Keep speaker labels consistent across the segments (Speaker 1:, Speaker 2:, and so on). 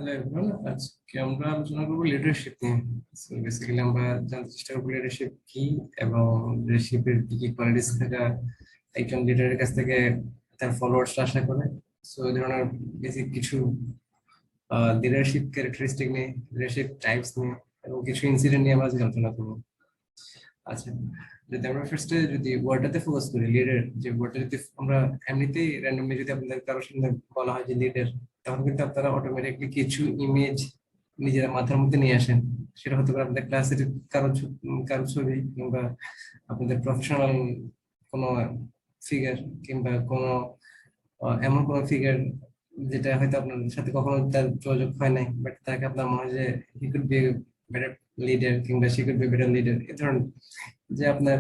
Speaker 1: Hello everyone, আজকে আমরা আলোচনা করবো লিডারশিপ নিয়ে। সো বেসিক্যালি আমরা জানতে চেষ্টা করবো লিডারশিপ কি এবং লিডারশিপের কি কি কোয়ালিটিস থাকা একজন লিডারের কাছ থেকে তার ফলোয়ার্স আশা করে। সো এই ধরনের বেসিক কিছু লিডারশিপ ক্যারেক্টারিস্টিক নিয়ে, লিডারশিপ টাইপস নিয়ে এবং কিছু ইনসিডেন্ট নিয়ে আমরা আজকে আলোচনা করবো। আচ্ছা, যদি আমরা ফার্স্টে যদি ওয়ার্ডটাতে ফোকাস করি, লিডার যে ওয়ার্ডটা যদি আমরা এমনিতেই র্যান্ডমলি যদি আপনাদের কারোর সামনে বলা হয় যে লিডার, তখন কিন্তু আপনারা অটোমেটিকলি কিছু ইমেজ নিজের মাথার মধ্যে নিয়ে আসেন। সেটা হতে পারে আপনাদের ক্লাসের কারো ছবি, কিংবা আপনাদের প্রফেশনাল কোনো ফিগার, কিংবা কোনো এমন কোনো ফিগার যেটা হয়তো আপনার সাথে কখনো তার যোগাযোগ হয় নাই, বাট তাকে আপনার মনে হয় যে he could be better leader, কিংবা she could be better leader. এই ধরনের যে আপনার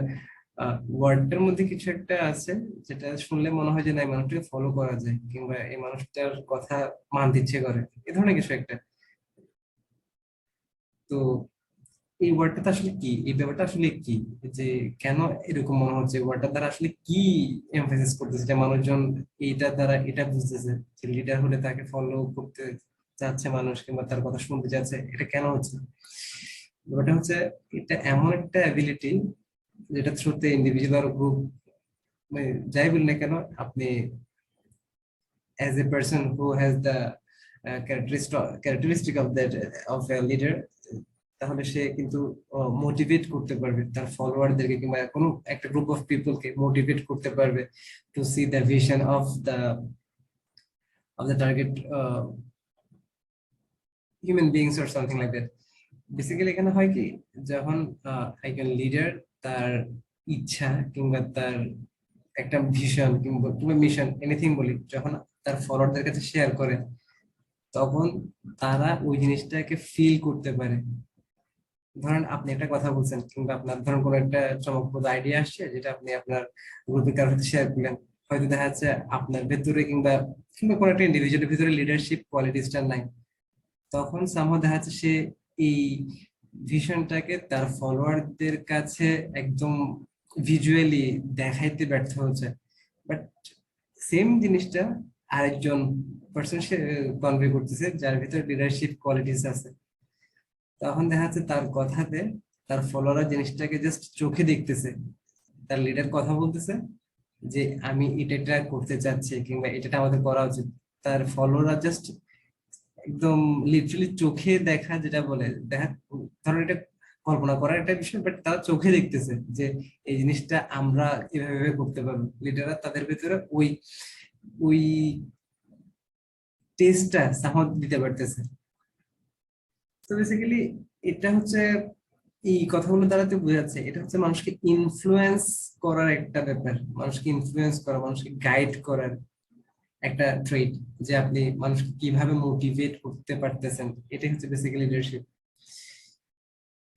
Speaker 1: ওয়ার্ডটার মধ্যে কিছু একটা আছে যেটা শুনলে মনে হয় যে না, এই মানুষটাকে ফলো করা যায়, কিংবা এই মানুষটার কথা মানতে ইচ্ছে করে, এই ধরনের কিছু একটা। তো এই ওয়ার্ডটা আসলে কি, এই ব্যাপারটা আসলে কি, যে কেন এরকম মনে হচ্ছে, ওয়ার্ডটা দ্বারা আসলে কি এমফাসিস করতেছে যে মানুষজন এইটা দ্বারা এটা বুঝতেছে যে লিডার হলে তাকে ফলো করতে চাচ্ছে মানুষ, কিংবা তার কথা শুনতে চাচ্ছে, এটা কেন হচ্ছে? ব্যাপারটা হচ্ছে, এটা এমন একটা অ্যাবিলিটি যেটা থ্রুতে ইন্ডিভিজুয়াল আর গ্রুপ, মানে যাই বলি না কেন, আপনি as a person who has the characteristic of that of a leader, তাহলে সে কিন্তু মোটিভেট করতে পারবে তার ফলোয়ারদেরকে, কিংবা কোনো একটা গ্রুপ অফ পিপলকে মোটিভেট করতে পারবে to see the vision of the target human beings or something like that. Basically এখানে হয় কি, যখন একজন লিডার তার ইচ্ছা কিংবা তার একটা ভিশন কিংবা মিশন এনিথিং বলি, যখন তার ফলোয়ারদের কাছে শেয়ার করে, তখন তারা ওই জিনিসটাকে ফিল করতে পারে। ধরেন আপনি একটা কথা বলছেন, কিংবা আপনার ধরেন কোনো একটা চমকপ্রদ আইডিয়া আসছে যেটা আপনি আপনার গ্রুপে কারোর সাথে শেয়ার করলেন, হয়তো দেখা যাচ্ছে আপনার ভেতরে কিংবা কিংবা কোনো একটা ইন্ডিভিজুয়ালের ভিতরে লিডারশিপ কোয়ালিটিসটা নাই, তখন সামহ দেখা যাচ্ছে সে এই ভিশনটাকে তার ফলোয়ারদের কাছে একদম ভিজুয়ালি দেখাইতে ব্যর্থ হচ্ছে। বাট সেম জিনিসটা আরেকজন পার্সন সে কনভে করতেছে যার ভিতরে লিডারশিপ কোয়ালিটিস আছে, তখন দেখা যাচ্ছে তার কথাতে তার ফলোয়াররা জিনিসটাকে জাস্ট চোখে দেখতেছে, তার লিডার কথা বলতেছে যে আমি এটা করতে চাচ্ছি, কিংবা এটা আমাদের করা উচিত। তার ফলোয়াররা জাস্ট একদম লিটারালি চোখে দেখা, যেটা বলে দেখা, ধরো এটা কল্পনা করার একটা বিষয়, বাট তারা চোখে দেখতেছে যে এই জিনিসটা আমরা এভাবে করতে পারবো। লিডাররা তাদের ভিতরে ওই ওই টেস্টটা সামাল দিতে পারতেছে। তো বেসিক্যালি এটা হচ্ছে, এই কথাগুলো দ্বারাতে বোঝাচ্ছে এটা হচ্ছে মানুষকে ইনফ্লুয়েন্স করার একটা ব্যাপার, মানুষকে ইনফ্লুয়েন্স করা, মানুষকে গাইড করার একটা ট্রেড, যে আপনি মানুষকে কিভাবে মোটিভেট করতে পারতেছেন, এটাই হচ্ছে বেসিক্যালি লিডারশিপ।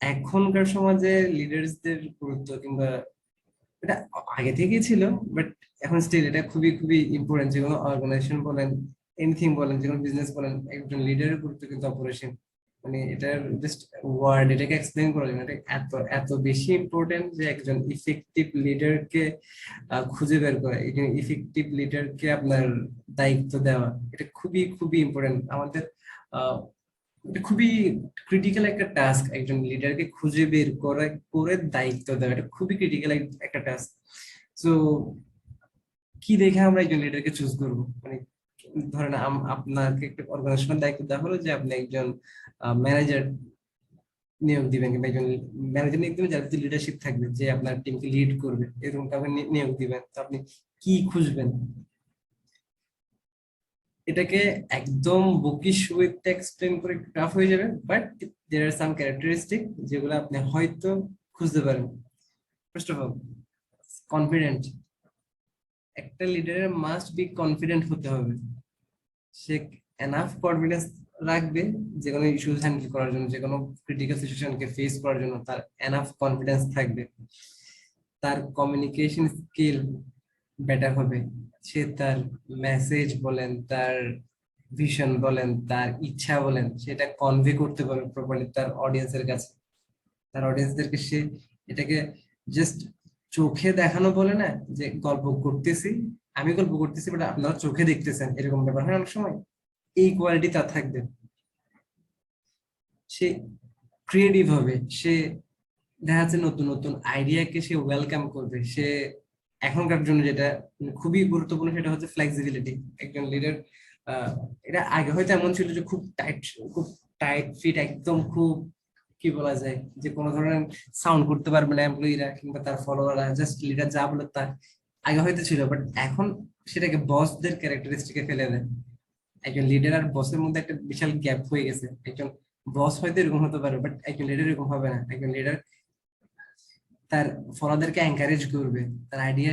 Speaker 1: এখনকার সমাজে লিডার্সদের গুরুত্ব, কিংবা এটা আগে থেকেই ছিল, বাট এখন স্টিল এটা খুবই খুবই ইম্পর্টেন্ট। যে কোনো অর্গানাইজেশন বলেন, এনিথিং বলেন, যে কোনো বিজনেস বলেন, একজন লিডারের গুরুত্ব কিন্তু অপরিসীম। মানে এটার জাস্ট ওয়ার্ড, এটাকে এক্সপ্লেন করা যায় না, এটা এত এত বেশি ইম্পর্টেন্ট যে একজন ইফেক্টিভ লিডারকে খুঁজে বের করা, একজন ইফেক্টিভ লিডারকে আপনার দায়িত্ব দেওয়া, এটা খুবই খুবই ইম্পর্টেন্ট আমাদের। এটা খুবই ক্রিটিক্যাল একটা টাস্ক, একজন লিডারকে খুঁজে বের করে করে দায়িত্ব দেওয়া, এটা খুবই ক্রিটিক্যাল একটা টাস্ক। তো কি দেখে আমরা একজন লিডারকে চুজ করবো? মানে ধরেন আপনাকে একটা অর্গানাইজেশনের দায়িত্ব দেওয়া হলো যে আপনি একজন ম্যানেজার নিয়োগ দিবেন, কিংবা একজন ম্যানেজার নিয়োগ দিবেন যার লিডারশিপ থাকবে, যে আপনার টিমকে লিড করবে, এরকম কাউকে নিয়োগ দিবেন। তো আপনি কি খুঁজবেন? এটাকে একদম বুকিশ উইথ এক্সপ্লেন করে একটু টাফ হয়ে যাবে, but there R some characteristic যেগুলো আপনি হয়তো খুঁজতে পারেন। First of all, confident. একটা লিডারের মাস্ট বি কনফিডেন্ট হতে হবে। সে এনাফ কনফিডেন্স রাখবে যে কোনো ইস্যুস হ্যান্ডেল করার জন্য, যে কোনো ক্রিটিক্যাল সিচুয়েশনকে ফেস করার জন্য তার এনাফ কনফিডেন্স থাকবে। তার কমিউনিকেশন স্কিল বেটার হবে। সে তার মেসেজ বলেন, তার ভিশন বলেন, তার ইচ্ছা বলেন, সেটা কনভে করতে পারবে প্রপারলি তার অডিয়েন্সের কাছে। তার অডিয়েন্সদেরকে সে এটাকে জাস্ট চোখে দেখানো বলে না, যে গল্প করতেছি, গল্প করতেছি বাট আপনারা চোখে দেখতেছেন, এরকম ব্যাপার হয় অনেক সময়। এই কোয়ালিটি তার থাকবে। সে ক্রিয়েটিভ হবে, সে দেখা যাচ্ছে নতুন নতুন আইডিয়াকে সে ওয়েলকাম করবে। সে এখনকার জন্য যেটা খুবই গুরুত্বপূর্ণ সেটা হচ্ছে ফ্লেক্সিবিলিটি। একজন লিডার, এটা আগে হয়তো এমন ছিল যে খুব টাইট ফিট, একদম খুব কি বলা যায় যে কোনো ধরনের সাউন্ড করতে পারবে না এমপ্লয়িরা কিংবা তার ফলোয়াররা, জাস্ট লিডার যা বলে তা। আগে হয়তো ছিল, বাট এখন সেটাকে বসদের ক্যারেক্টারিস্টিকে ফেলে দেয়। একজন লিডার আর বসের মধ্যে একটা বিশাল গ্যাপ হয়ে গেছে। একজন বস হয়তো এরকম হতে পারে, বাট একজন লিডার এরকম হবে না। একজন লিডার তার ফলোয়ারদেরকে এনকারেজ করবে, তার আইডিয়া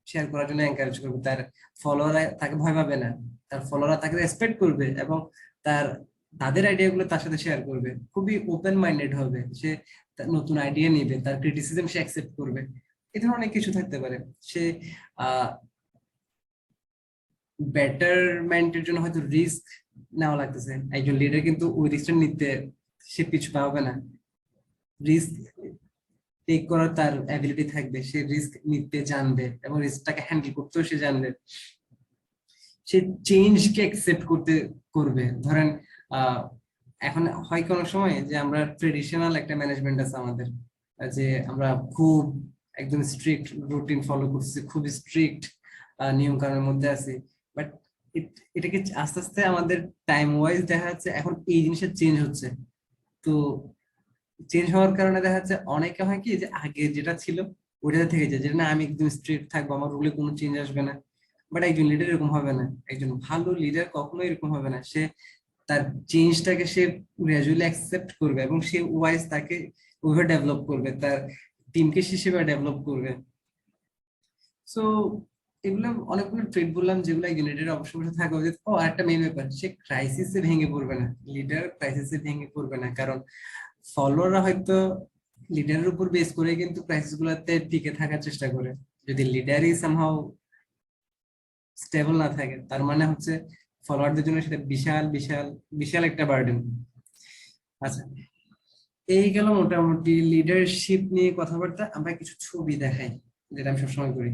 Speaker 1: শেয়ার করার জন্য এনকারেজ করবে, তার ফলোয়াররা তাকে ভয় পাবে না, তার ফলোয়াররা তাকে রেসপেক্ট করবে এবং তার তাদের আইডিয়া গুলো তার সাথে শেয়ার করবে, খুবই ওপেন মাইন্ডেড হবে। সে তার নতুন আইডিয়া নিবে, তার ক্রিটিসিজম সে অ্যাকসেপ্ট করবে। এই ধরনের অনেক কিছু থাকতে পারে। সে বেটারমেন্টের জন্য হয়তো রিস্ক নেওয়া লাগতেছে। একজন লিডার কিন্তু ওই রিস্কটা নিতে সে পিছু পাবে না। রিস্ক টেক করার তার অ্যাবিলিটি থাকবে, সে রিস্ক নিতে জানবে এবং রিস্কটাকে হ্যান্ডেল করতেও সে জানবে। সে চেঞ্জকে অ্যাকসেপ্ট করবে। ধরেন এখন হয় কোনো সময় যে আমরা ট্রেডিশনাল একটা ম্যানেজমেন্ট আছে আমাদের, যে আমরা খুব একদম স্ট্রিক্ট রুটিন ফলো করছি, খুব স্ট্রিক্ট নিয়ম কানুনের মধ্যে আছি। বাট এটাকে আস্তে আস্তে আমাদের টাইম ওয়াইজ দেখা যাচ্ছে এখন এই জিনিসটা চেঞ্জ হচ্ছে। তো চেঞ্জ হওয়ার কারণে দেখা যাচ্ছে অনেকে হয় কি যে আগে যেটা ছিল ওইটাতে থেকে যায়, যেটা না আমি একদম স্ট্রিক্ট থাকবো, আমার রুলে কোনো চেঞ্জ আসবে না। বাট একজন লিডার এরকম হবে না। একজন ভালো লিডার কখনোই এরকম হবে না। সে তার চেঞ্জটাকে সে গ্রাজুয়ালি অ্যাকসেপ্ট করবে এবং সে ওয়াইজ তাকে ওইভাবে ডেভেলপ করবে, তার টিমকে সে সেভাবে ডেভেলপ করবে। সো এগুলো অনেকগুলো ট্রেড বললাম যেগুলো একজন লিডারের অবশ্যই অবশ্যই থাকা উচিত। ও আরেকটা মেইন ব্যাপার, সে ক্রাইসিসে ভেঙে পড়বে না। লিডার ক্রাইসিসে ভেঙে পড়বে না, কারণ ফলোয়াররা হয়তো লিডারের উপর বেস করে কিন্তু ক্রাইসিস গুলাতে টিকে থাকার চেষ্টা করে। যদি লিডারই সামহাও স্টেবল না থাকে, তার মানে হচ্ছে ফলোয়ারদের জন্য সেটা বিশাল বিশাল বিশাল একটা বার্ডেন। আচ্ছা, এই গেল মোটামুটি লিডারশিপ নিয়ে কথাবার্তা। আমরা কিছু ছবি দেখাই, যেটা আমি সবসময় করি।